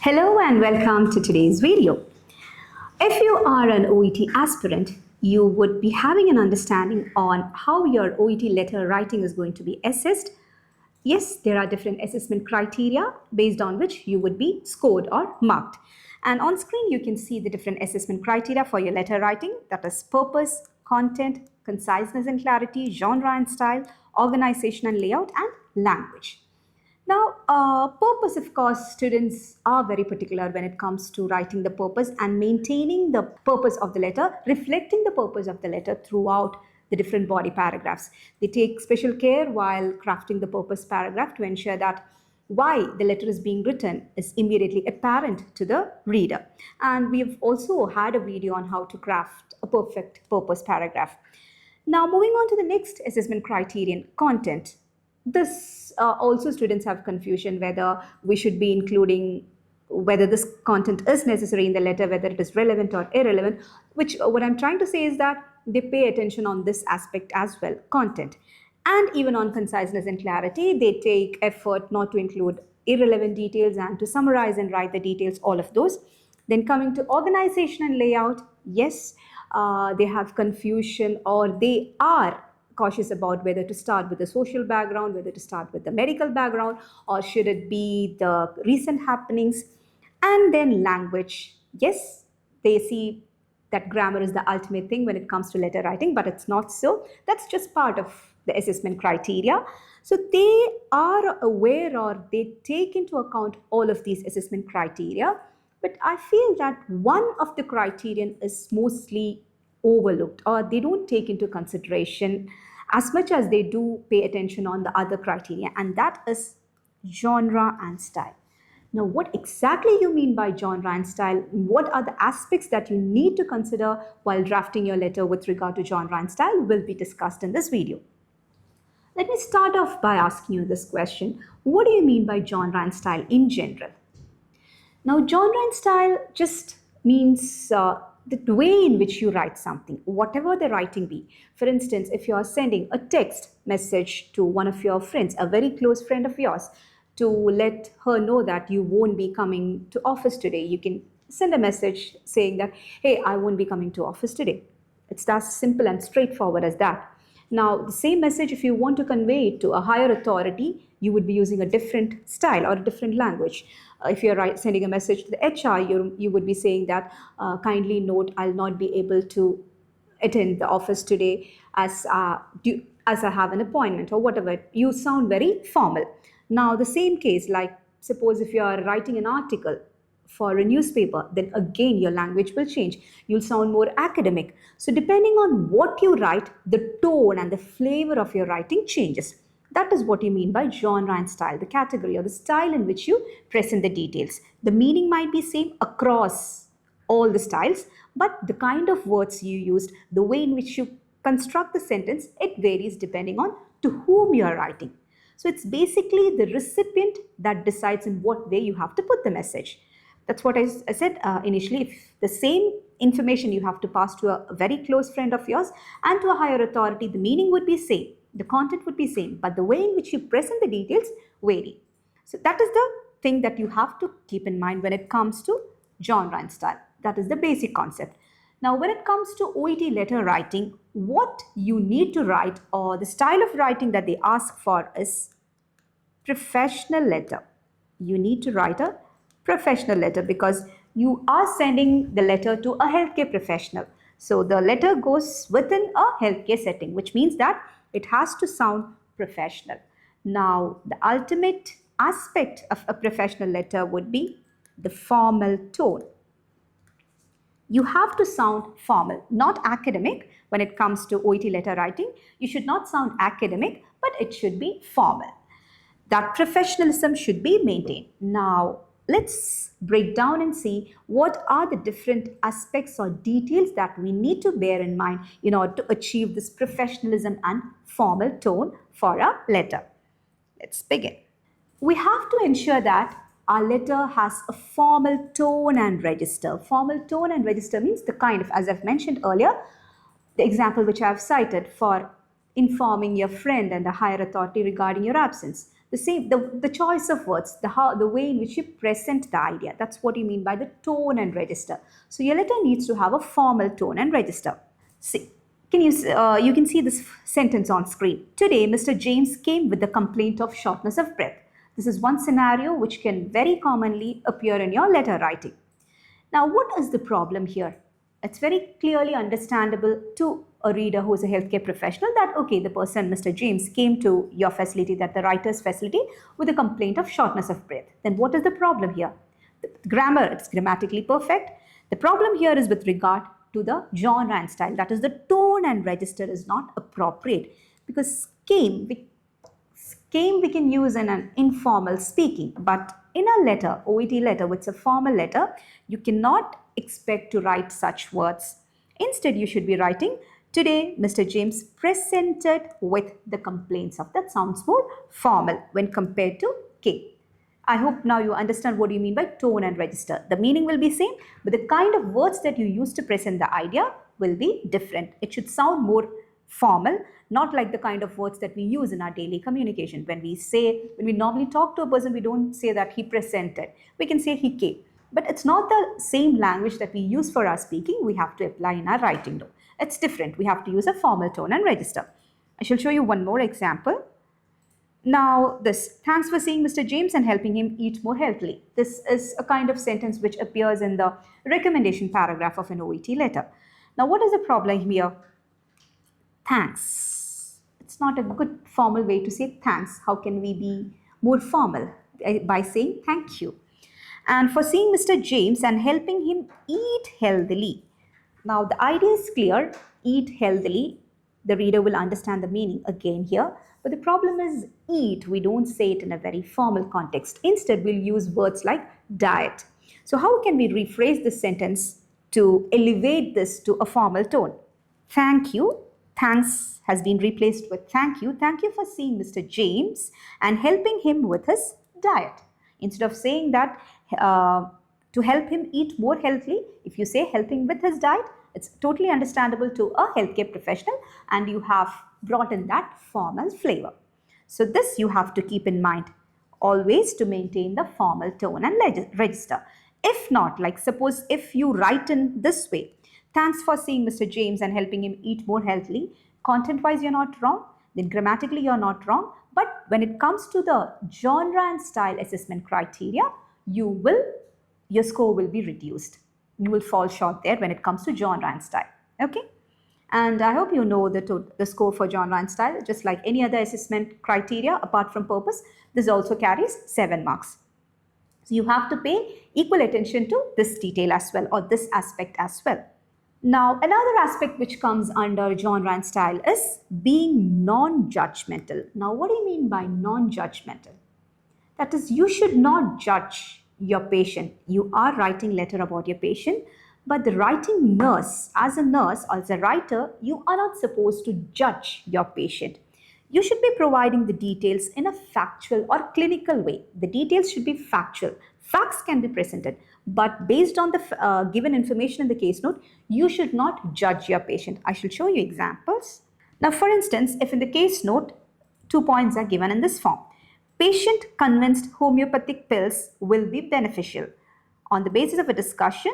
Hello and welcome to today's video. If you are an OET aspirant, you would be having an understanding on how your OET letter writing is going to be assessed. Yes, there are different assessment criteria based on which you would be scored or marked. And on screen, you can see the different assessment criteria for your letter writing, that is purpose, content, conciseness and clarity, genre and style, organization and layout, and language. Now, purpose, of course, students are very particular when it comes to writing the purpose and maintaining the purpose of the letter, reflecting the purpose of the letter throughout the different body paragraphs. They take special care while crafting the purpose paragraph to ensure that why the letter is being written is immediately apparent to the reader. And we've also had a video on how to craft a perfect purpose paragraph. Now, moving on to the next assessment criterion, content. This also students have confusion whether we should be including whether this content is necessary in the letter, whether it is relevant or irrelevant, which what I'm trying to say is that they pay attention on this aspect as well, content. And even on conciseness and clarity, they take effort not to include irrelevant details and to summarize and write the details, all of those. Then coming to organization and layout, yes, they have confusion or they are cautious about whether to start with the social background, whether to start with the medical background, or should it be the recent happenings. And then language. Yes, they see that grammar is the ultimate thing when it comes to letter writing, but it's not so. That's just part of the assessment criteria. So they are aware or they take into account all of these assessment criteria. But I feel that one of the criterion is mostly overlooked or they don't take into consideration as much as they do pay attention on the other criteria, and that is genre and style. Now, what exactly you mean by genre and style? What are the aspects that you need to consider while drafting your letter with regard to genre and style will be discussed in this video. Let me start off by asking you this question. What do you mean by genre and style in general? Now, genre and style just means the way in which you write something, whatever the writing be. For instance, if you are sending a text message to one of your friends, a very close friend of yours, to let her know that you won't be coming to office today, you can send a message saying that, hey, I won't be coming to office today. It's as simple and straightforward as that. Now, the same message, if you want to convey it to a higher authority, you would be using a different style or a different language. If you're sending a message to the HR, you would be saying that, kindly note, I'll not be able to attend the office today as I have an appointment or whatever. You sound very formal. Now, the same case, like suppose if you are writing an article for a newspaper, then again your language will change. You'll sound more academic. So depending on what you write, the tone and the flavor of your writing changes. That is what you mean by genre and style, the category or the style in which you present the details. The meaning might be same across all the styles, but the kind of words you used, the way in which you construct the sentence, it varies depending on to whom you are writing. So it's basically the recipient that decides in what way you have to put the message. That's what I said initially. If the same information you have to pass to a very close friend of yours and to a higher authority, the meaning would be same. The content would be same, but the way in which you present the details vary. So that is the thing that you have to keep in mind when it comes to genre and style. That is the basic concept. Now, when it comes to OET letter writing, what you need to write or the style of writing that they ask for is professional letter. You need to write a professional letter because you are sending the letter to a healthcare professional. So the letter goes within a healthcare setting, which means that it has to sound professional. Now, the ultimate aspect of a professional letter would be the formal tone. You have to sound formal, not academic. When it comes to OET letter writing, you should not sound academic, but it should be formal. That professionalism should be maintained. Now, let's break down and see what are the different aspects or details that we need to bear in mind in order to achieve this professionalism and formal tone for a letter. Let's begin. We have to ensure that our letter has a formal tone and register. Formal tone and register means the kind of, as I've mentioned earlier, the example which I've cited for informing your friend and the higher authority regarding your absence. The choice of words, the way in which you present the idea. That's what you mean by the tone and register. So your letter needs to have a formal tone and register. See, you can see this sentence on screen. Today, Mr. James came with the complaint of shortness of breath. This is one scenario which can very commonly appear in your letter writing. Now, what is the problem here? It's very clearly understandable to a reader who is a healthcare professional that, okay, the person, Mr. James, came to your facility, that the writer's facility, with a complaint of shortness of breath. Then what is the problem here? The grammar, it's grammatically perfect. The problem here is with regard to the genre and style. That is, the tone and register is not appropriate, because came we can use in an informal speaking, but in a letter, OET letter, which is a formal letter, you cannot expect to write such words. Instead, you should be writing, today Mr. James presented with the complaints of. That sounds more formal when compared to came. I hope now you understand what you mean by tone and register. The meaning will be same, but the kind of words that you use to present the idea will be different. It should sound more formal, not like the kind of words that we use in our daily communication. When we normally talk to a person, we don't say that he presented. We can say he came. But it's not the same language that we use for our speaking. We have to apply in our writing though. It's different. We have to use a formal tone and register. I shall show you one more example. Now this, thanks for seeing Mr. James and helping him eat more healthily. This is a kind of sentence which appears in the recommendation paragraph of an OET letter. Now what is the problem here? Thanks. It's not a good formal way to say thanks. How can we be more formal? By saying thank you. And for seeing Mr. James and helping him eat healthily. Now the idea is clear, eat healthily. The reader will understand the meaning again here. But the problem is eat. We don't say it in a very formal context. Instead, we'll use words like diet. So how can we rephrase this sentence to elevate this to a formal tone? Thank you. Thanks has been replaced with thank you. Thank you for seeing Mr. James and helping him with his diet. Instead of saying that to help him eat more healthily, if you say helping with his diet, it's totally understandable to a healthcare professional, and you have brought in that formal flavor. So this you have to keep in mind always to maintain the formal tone and register. If not, like suppose if you write in this way, thanks for seeing Mr. James and helping him eat more healthily, content-wise you're not wrong, then grammatically you're not wrong, but when it comes to the genre and style assessment criteria, your score will be reduced. You will fall short there when it comes to genre and style. Okay? And I hope you know the score for genre and style, just like any other assessment criteria apart from purpose, this also carries 7 marks. So you have to pay equal attention to this detail as well, or this aspect as well. Now, another aspect which comes under genre and style is being non-judgmental. Now, what do you mean by non-judgmental? That is, you should not judge your patient. You are writing letter about your patient, but the writing nurse, as a nurse or as a writer, you are not supposed to judge your patient. You should be providing the details in a factual or clinical way. The details should be factual. Facts can be presented, but based on the given information in the case note, you should not judge your patient. I shall show you examples. Now, for instance, if in the case note, 2 points are given in this form. Patient convinced homeopathic pills will be beneficial. On the basis of a discussion,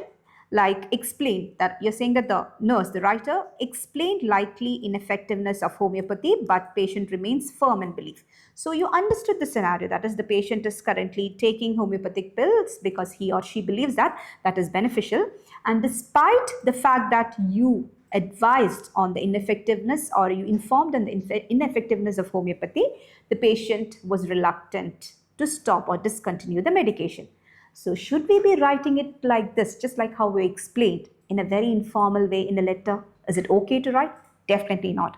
like explain, that you're saying that the nurse, the writer, explained likely ineffectiveness of homeopathy, but patient remains firm in belief. So you understood the scenario, that is, the patient is currently taking homeopathic pills because he or she believes that that is beneficial. And despite the fact that you advised on the ineffectiveness, or you informed on the ineffectiveness of homeopathy, the patient was reluctant to stop or discontinue the medication. So should we be writing it like this, just like how we explained, in a very informal way in a letter? Is it okay to write? Definitely not.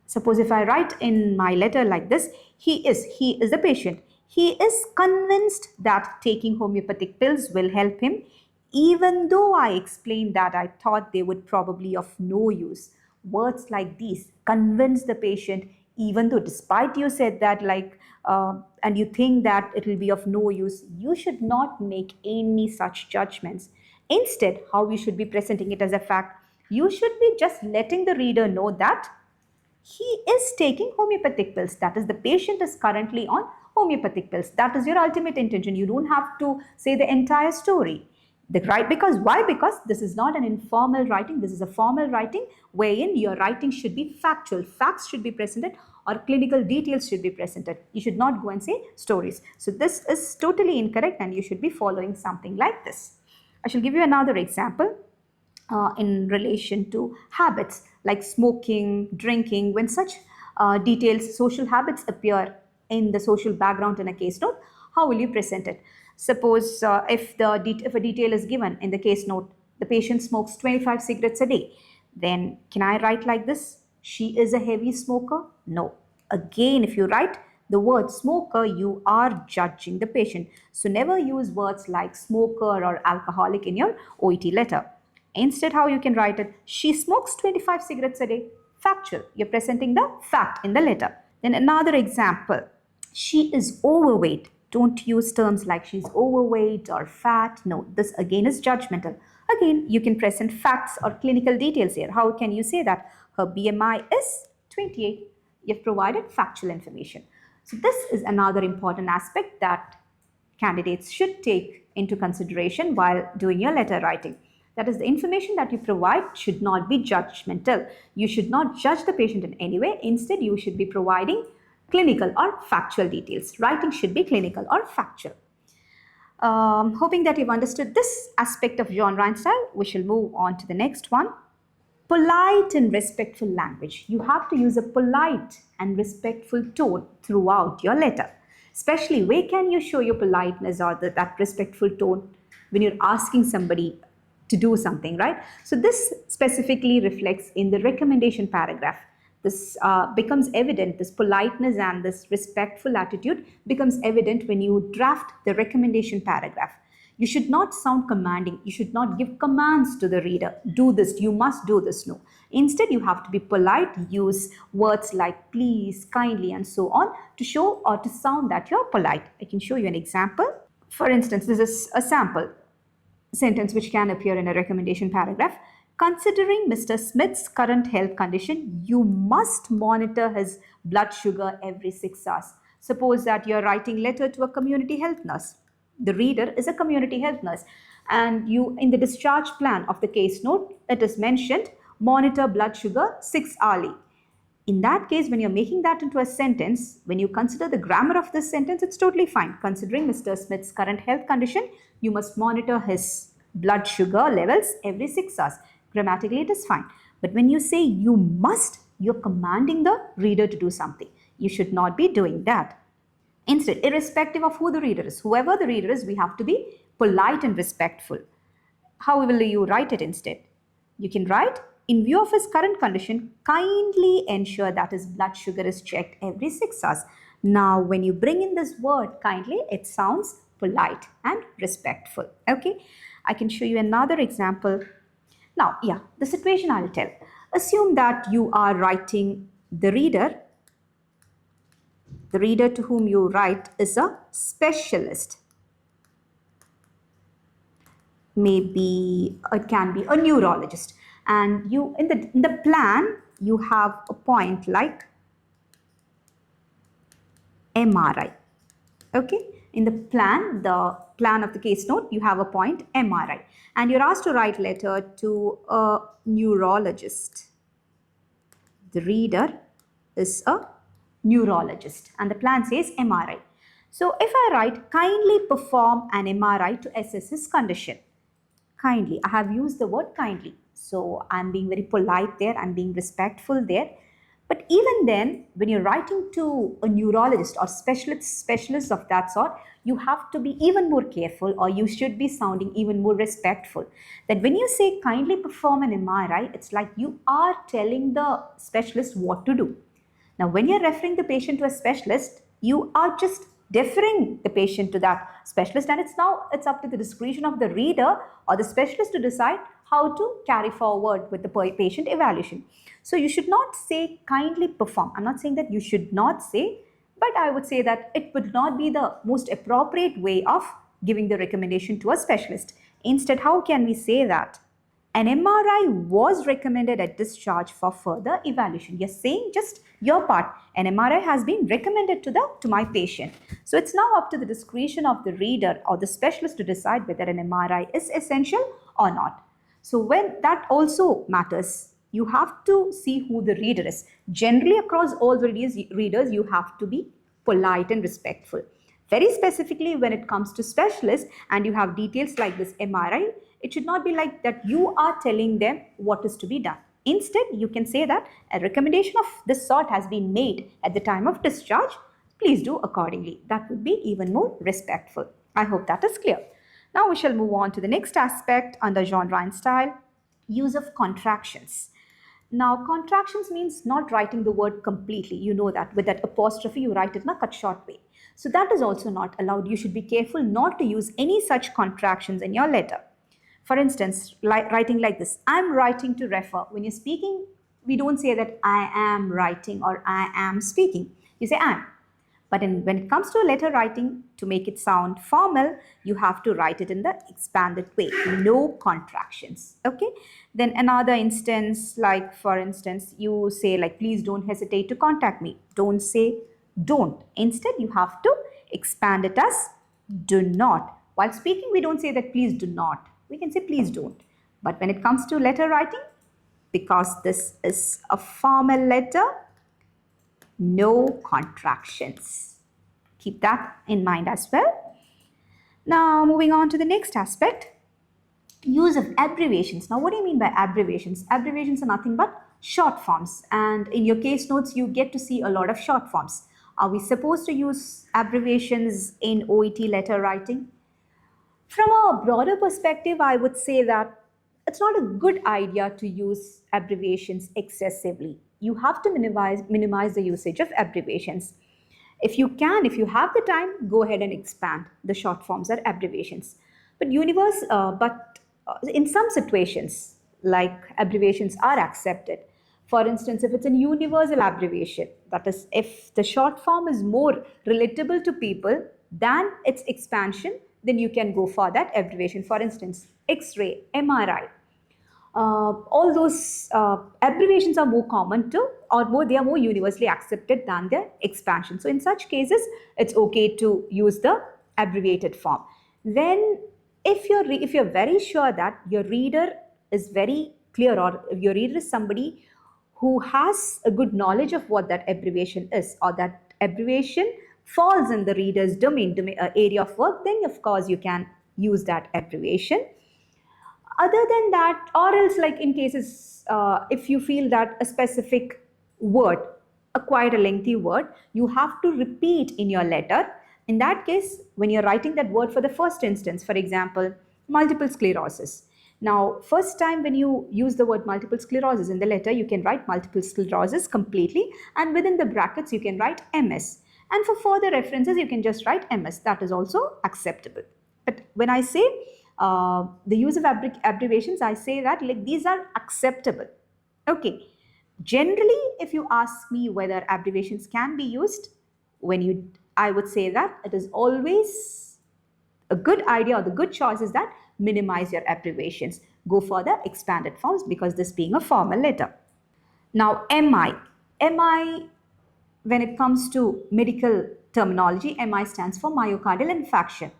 Suppose if I write in my letter like this, he is the patient. He is convinced that taking homeopathic pills will help him, even though I explained that I thought they would probably of no use. Words like these, convince the patient, even though, despite you said that, and you think that it will be of no use, you should not make any such judgments. Instead, how you should be presenting it as a fact, you should be just letting the reader know that He is taking homeopathic pills. That is, the patient is currently on homeopathic pills. That is your ultimate intention. You don't have to say the entire story. Because why? Because this is not an informal writing. This is a formal writing wherein your writing should be factual. Facts should be presented or clinical details should be presented. You should not go and say stories. So this is totally incorrect and you should be following something like this. I shall give you another example in relation to habits like smoking, drinking. When such details, social habits appear in the social background in a case note, how will you present it? Suppose if a detail is given in the case note, the patient smokes 25 cigarettes a day, then can I write like this? She is a heavy smoker? No. Again, if you write the word smoker, you are judging the patient. So never use words like smoker or alcoholic in your OET letter. Instead, how you can write it? She smokes 25 cigarettes a day. Factual. You're presenting the fact in the letter. Then another example. She is overweight. Don't use terms like she's overweight or fat. No, this again is judgmental. Again, you can present facts or clinical details here. How can you say that? Her BMI is 28. You've provided factual information. So this is another important aspect that candidates should take into consideration while doing your letter writing. That is, the information that you provide should not be judgmental. You should not judge the patient in any way. Instead, you should be providing clinical or factual details. Writing should be clinical or factual. Hoping that you've understood this aspect of genre and style, we shall move on to the next one. Polite and respectful language. You have to use a polite and respectful tone throughout your letter. Especially, where can you show your politeness or that respectful tone? When you're asking somebody to do something, right? So this specifically reflects in the recommendation paragraph. This becomes evident, this politeness and this respectful attitude becomes evident when you draft the recommendation paragraph. You should not sound commanding. You should not give commands to the reader. Do this, you must do this. No. Instead, you have to be polite, use words like please, kindly, and so on to show or to sound that you're polite. I can show you an example. For instance, this is a sample sentence which can appear in a recommendation paragraph. Considering Mr. Smith's current health condition, you must monitor his blood sugar every 6 hours. Suppose that you're writing letter to a community health nurse. The reader is a community health nurse, and you, in the discharge plan of the case note, it is mentioned monitor blood sugar 6 hourly. In that case, when you're making that into a sentence, when you consider the grammar of this sentence, it's totally fine. Considering Mr. Smith's current health condition, you must monitor his blood sugar levels every 6 hours. Grammatically, it is fine. But when you say you must, you're commanding the reader to do something. You should not be doing that. Instead, irrespective of who the reader is, whoever the reader is, we have to be polite and respectful. How will you write it instead? You can write, in view of his current condition, kindly ensure that his blood sugar is checked every 6 hours. Now, when you bring in this word kindly, it sounds polite and respectful. Okay, I can show you another example. Now, the situation I'll tell. Assume that you are writing the reader. The reader to whom you write is a specialist. Maybe it can be a neurologist. And you in the plan, you have a point like MRI. Okay. In the plan of the case note, you have a point MRI. And you're asked to write letter to a neurologist. The reader is a neurologist and the plan says MRI. So if I write, kindly perform an MRI to assess his condition. Kindly, I have used the word kindly. So I'm being very polite there, I'm being respectful there. But even then, when you're writing to a neurologist or specialist of that sort, you have to be even more careful, or you should be sounding even more respectful. That when you say kindly perform an MRI, it's like you are telling the specialist what to do. Now, when you're referring the patient to a specialist, you are just deferring the patient to that specialist, and it's up to the discretion of the reader or the specialist to decide how to carry forward with the patient evaluation. So you should not say kindly perform. I'm not saying that you should not say, but I would say that it would not be the most appropriate way of giving the recommendation to a specialist. Instead, how can we say that? An MRI was recommended at discharge for further evaluation. You're saying just your part. An MRI has been recommended to my patient. So it's now up to the discretion of the reader or the specialist to decide whether an MRI is essential or not. So when that also matters, you have to see who the reader is. Generally, across all the readers, you have to be polite and respectful. Very specifically, when it comes to specialists and you have details like this MRI, it should not be like that you are telling them what is to be done. Instead, you can say that a recommendation of this sort has been made at the time of discharge. Please do accordingly. That would be even more respectful. I hope that is clear. Now we shall move on to the next aspect under genre and style, use of contractions. Now, contractions means not writing the word completely. You know that with that apostrophe, you write it in a cut short way. So that is also not allowed. You should be careful not to use any such contractions in your letter. For instance, writing like this, I'm writing to refer. When you're speaking, we don't say that I am writing or I am speaking. You say am. But when it comes to a letter writing, to make it sound formal, you have to write it in the expanded way. No contractions. Okay. Then another instance, like for instance, you say like, please don't hesitate to contact me. Don't say don't. Instead, you have to expand it as do not. While speaking, we don't say that please do not. We can say please don't. But when it comes to letter writing, because this is a formal letter, no contractions. Keep that in mind as well. Now, moving on to the next aspect, use of abbreviations. Now, what do you mean by abbreviations? Abbreviations are nothing but short forms. And in your case notes, you get to see a lot of short forms. Are we supposed to use abbreviations in OET letter writing? From a broader perspective, I would say that it's not a good idea to use abbreviations excessively. You have to minimize the usage of abbreviations. If you have the time, go ahead and expand the short forms or abbreviations. But in some situations, like abbreviations are accepted. For instance, if it's a universal abbreviation, that is, if the short form is more relatable to people than its expansion, then you can go for that abbreviation. For instance, X-ray, MRI. All those abbreviations are more common they are more universally accepted than their expansion. So in such cases, it's okay to use the abbreviated form. Then if you're very sure that your reader is very clear, or your reader is somebody who has a good knowledge of what that abbreviation is, or that abbreviation falls in the reader's area of work, then of course you can use that abbreviation. Other than that, or else like in cases, if you feel that a specific word, quite a lengthy word, you have to repeat in your letter. In that case, when you're writing that word for the first instance, for example, multiple sclerosis. Now, first time when you use the word multiple sclerosis in the letter, you can write multiple sclerosis completely, and within the brackets, you can write MS. And for further references, you can just write MS. That is also acceptable. But when I say the use of abbreviations, I say that like these are acceptable. Okay. Generally, if you ask me whether abbreviations can be used, I would say that it is always a good idea, or the good choice is that minimize your abbreviations. Go for the expanded forms, because this being a formal letter. Now, MI, when it comes to medical terminology, MI stands for myocardial infarction.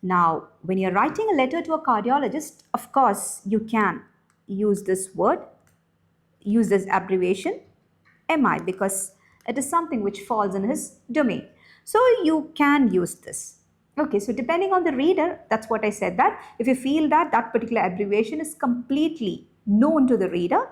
Now, when you're writing a letter to a cardiologist, of course, you can use this abbreviation, MI, because it is something which falls in his domain. So you can use this. Okay, so depending on the reader, that's what I said, that if you feel that that particular abbreviation is completely known to the reader,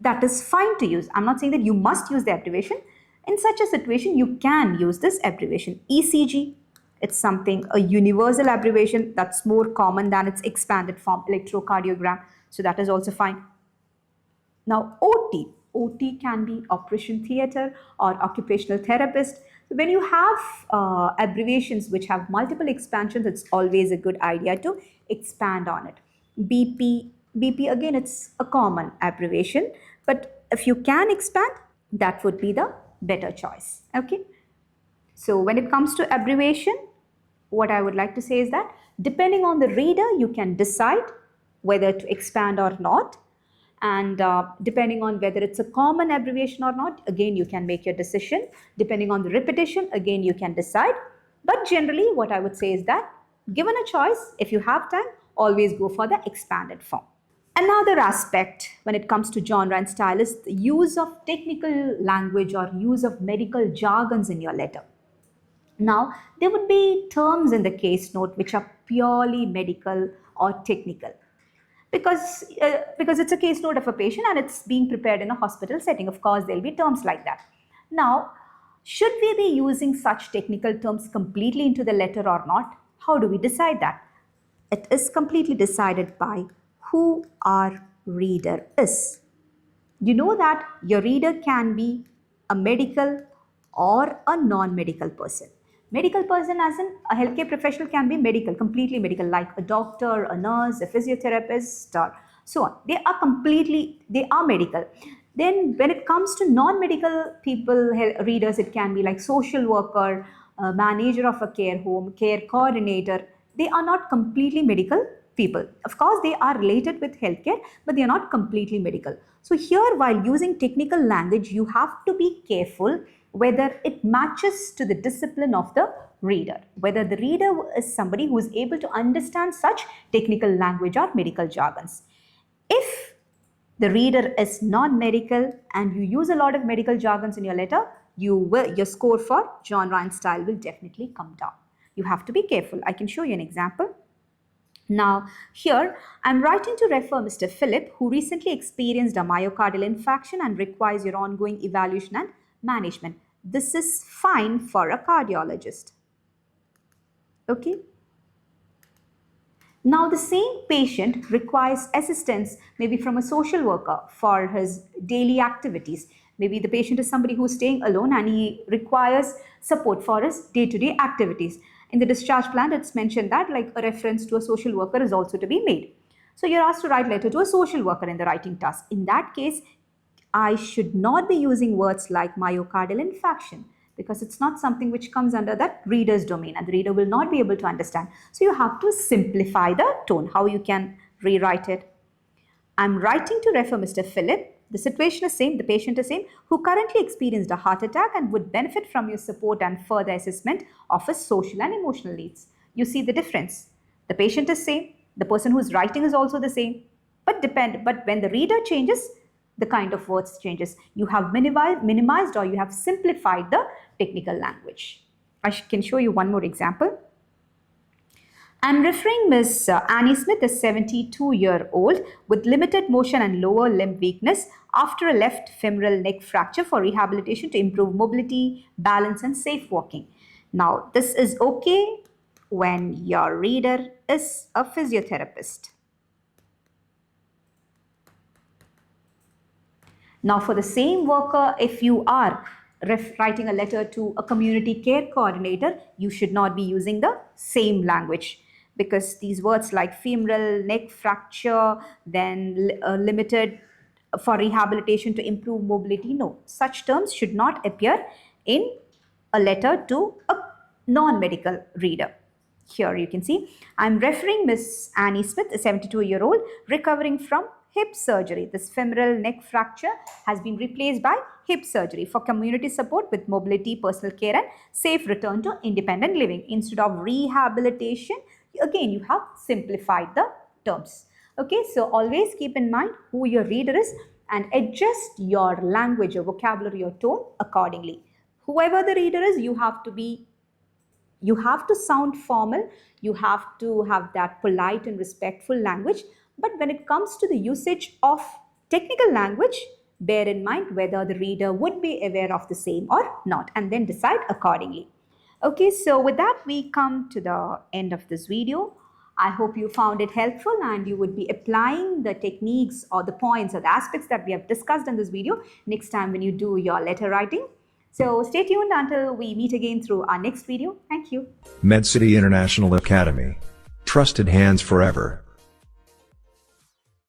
that is fine to use. I'm not saying that you must use the abbreviation. In such a situation, you can use this abbreviation. ECG, it's a universal abbreviation that's more common than its expanded form, electrocardiogram. So that is also fine. Now, OT can be operation theatre or occupational therapist. So when you have abbreviations which have multiple expansions, it's always a good idea to expand on it. BP again, it's a common abbreviation, but if you can expand, that would be the better choice. Okay. So when it comes to abbreviation, what I would like to say is that depending on the reader, you can decide whether to expand or not. And depending on whether it's a common abbreviation or not, again, you can make your decision. Depending on the repetition, again, you can decide. But generally, what I would say is that given a choice, if you have time, always go for the expanded form. Another aspect when it comes to genre and style is the use of technical language or use of medical jargons in your letter. Now, there would be terms in the case note which are purely medical or technical because it's a case note of a patient and it's being prepared in a hospital setting. Of course, there'll be terms like that. Now, should we be using such technical terms completely into the letter or not? How do we decide that? It is completely decided by who our reader is. You know that your reader can be a medical or a non-medical person. Medical person as in a healthcare professional can be medical, completely medical, like a doctor, a nurse, a physiotherapist, or so on. They are medical. Then when it comes to non-medical people, readers, it can be like social worker, manager of a care home, care coordinator. They are not completely medical people. Of course, they are related with healthcare, but they are not completely medical. So here, while using technical language, you have to be careful whether it matches to the discipline of the reader, whether the reader is somebody who is able to understand such technical language or medical jargons. If the reader is non-medical and you use a lot of medical jargons in your letter, your score for genre and style will definitely come down. You have to be careful. I can show you an example. Now, here I'm writing to refer Mr. Philip, who recently experienced a myocardial infarction and requires your ongoing evaluation and management. This is fine for a cardiologist. Okay. Now, the same patient requires assistance maybe from a social worker for his daily activities. Maybe the patient is somebody who's staying alone and he requires support for his day-to-day activities. In the discharge plan, it's mentioned that like a reference to a social worker is also to be made. So you're asked to write letter to a social worker in the writing task. In that case, I should not be using words like myocardial infarction because it's not something which comes under that reader's domain and the reader will not be able to understand. So you have to simplify the tone, how you can rewrite it. I'm writing to refer Mr. Philip. The situation is same, the patient is same, who currently experienced a heart attack and would benefit from your support and further assessment of his social and emotional needs. You see the difference. The patient is same, the person who is writing is also the same, but when the reader changes, the kind of words changes. You have minimized or you have simplified the technical language. I can show you one more example. I'm referring Ms. Annie Smith, a 72-year-old with limited motion and lower limb weakness after a left femoral neck fracture for rehabilitation to improve mobility, balance, and safe walking. Now, this is okay when your reader is a physiotherapist. Now, for the same worker, if you are writing a letter to a community care coordinator, you should not be using the same language because these words like femoral neck fracture, then limited for rehabilitation to improve mobility, no, such terms should not appear in a letter to a non-medical reader. Here you can see, I'm referring Miss Annie Smith, a 72-year-old recovering from hip surgery. This femoral neck fracture has been replaced by hip surgery for community support with mobility, personal care, and safe return to independent living. Instead of rehabilitation, again, you have simplified the terms. Okay, so always keep in mind who your reader is and adjust your language, your vocabulary, your tone accordingly. Whoever the reader is, you have to sound formal, you have to have that polite and respectful language. But when it comes to the usage of technical language, bear in mind whether the reader would be aware of the same or not, and then decide accordingly. Okay, so with that, we come to the end of this video. I hope you found it helpful and you would be applying the techniques or the points or the aspects that we have discussed in this video next time when you do your letter writing. So stay tuned until we meet again through our next video. Thank you. Medcity International Academy. Trusted hands forever.